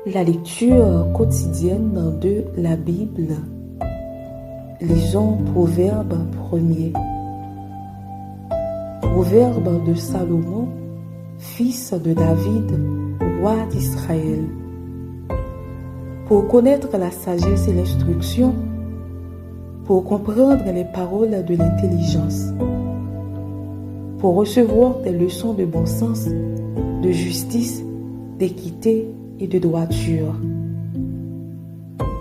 La lecture quotidienne de la Bible. Lisons Proverbe 1er. Proverbe de Salomon, fils de David, roi d'Israël. Pour connaître la sagesse et l'instruction, pour comprendre les paroles de l'intelligence, pour recevoir des leçons de bon sens, de justice, d'équité et de droiture,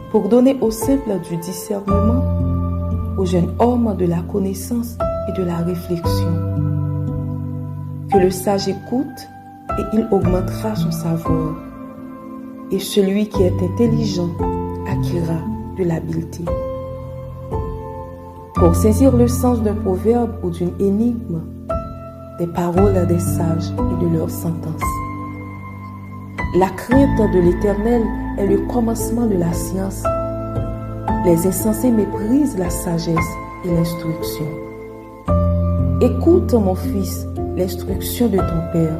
pour donner aux simples du discernement, aux jeunes hommes de la connaissance et de la réflexion. Que le sage écoute et il augmentera son savoir, et celui qui est intelligent acquérera de l'habileté. Pour saisir le sens d'un proverbe ou d'une énigme, des paroles des sages et de leurs sentences. La crainte de l'Éternel est le commencement de la science. Les insensés méprisent la sagesse et l'instruction. Écoute, mon fils, l'instruction de ton père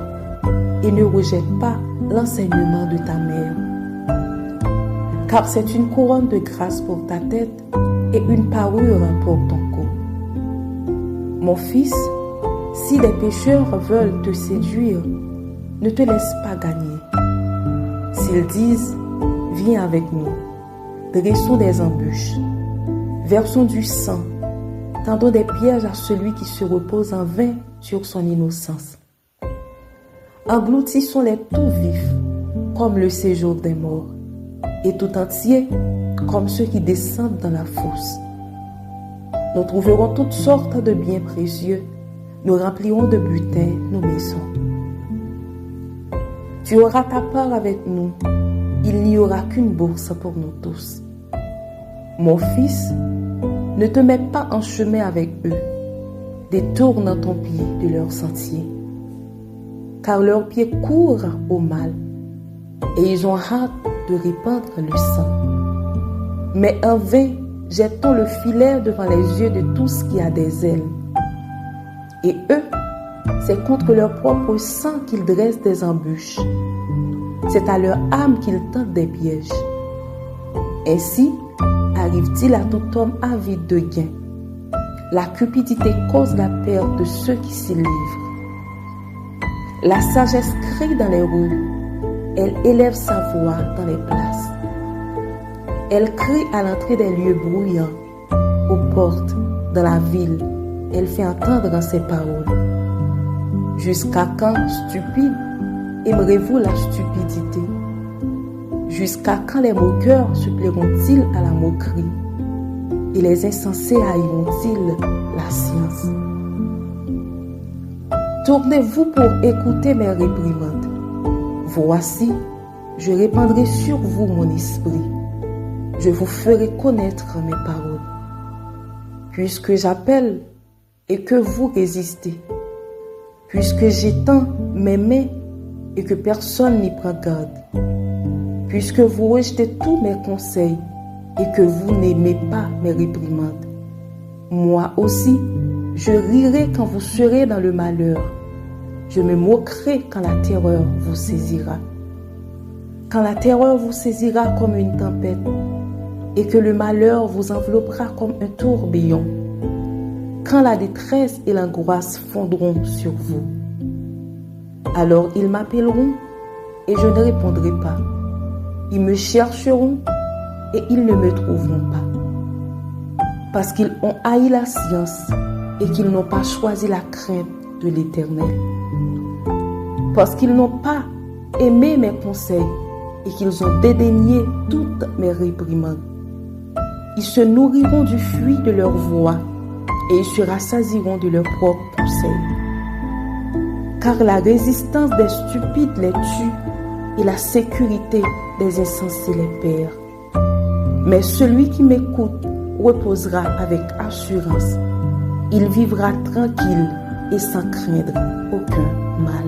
et ne rejette pas l'enseignement de ta mère. Car c'est une couronne de grâce pour ta tête et une parure pour ton cou. Mon fils, si des pécheurs veulent te séduire, ne te laisse pas gagner. S'ils disent « Viens avec nous », dressons des embûches, versons du sang, tendons des pièges à celui qui se repose en vain sur son innocence. Engloutissons-les tout vifs, comme le séjour des morts, et tout entier, comme ceux qui descendent dans la fosse. Nous trouverons toutes sortes de biens précieux, nous remplirons de butin nos maisons. Tu auras ta part avec nous, il n'y aura qu'une bourse pour nous tous. Mon fils, ne te mets pas en chemin avec eux, détourne ton pied de leur sentier, car leurs pieds courent au mal, et ils ont hâte de répandre le sang. Mais en vain, jettons le filet devant les yeux de tous qui a des ailes. Et eux, c'est contre leur propre sang qu'ils dressent des embûches. C'est à leur âme qu'ils tentent des pièges. Ainsi, arrive-t-il à tout homme avide de gain. La cupidité cause la perte de ceux qui s'y livrent. La sagesse crie dans les rues. Elle élève sa voix dans les places. Elle crie à l'entrée des lieux bruyants, aux portes, dans la ville. Elle fait entendre ses paroles. Jusqu'à quand, stupides, aimerez-vous la stupidité? Jusqu'à quand les moqueurs se plairont-ils à la moquerie? Et les insensés haïront-ils la science? Tournez-vous pour écouter mes réprimandes. Voici, je répandrai sur vous mon esprit. Je vous ferai connaître mes paroles. Puisque j'appelle et que vous résistez, puisque j'étends mes mains et que personne n'y prend garde, puisque vous rejetez tous mes conseils et que vous n'aimez pas mes réprimandes, moi aussi, je rirai quand vous serez dans le malheur, je me moquerai quand la terreur vous saisira. Quand la terreur vous saisira comme une tempête et que le malheur vous enveloppera comme un tourbillon, quand la détresse et l'angoisse fondront sur vous. Alors ils m'appelleront et je ne répondrai pas. Ils me chercheront et ils ne me trouveront pas. Parce qu'ils ont haï la science et qu'ils n'ont pas choisi la crainte de l'Éternel. Parce qu'ils n'ont pas aimé mes conseils et qu'ils ont dédaigné toutes mes réprimandes. Ils se nourriront du fruit de leur voix et ils se rassasieront de leurs propres conseils. Car la résistance des stupides les tue et la sécurité des insensés les perd. Mais celui qui m'écoute reposera avec assurance. Il vivra tranquille et sans craindre aucun mal.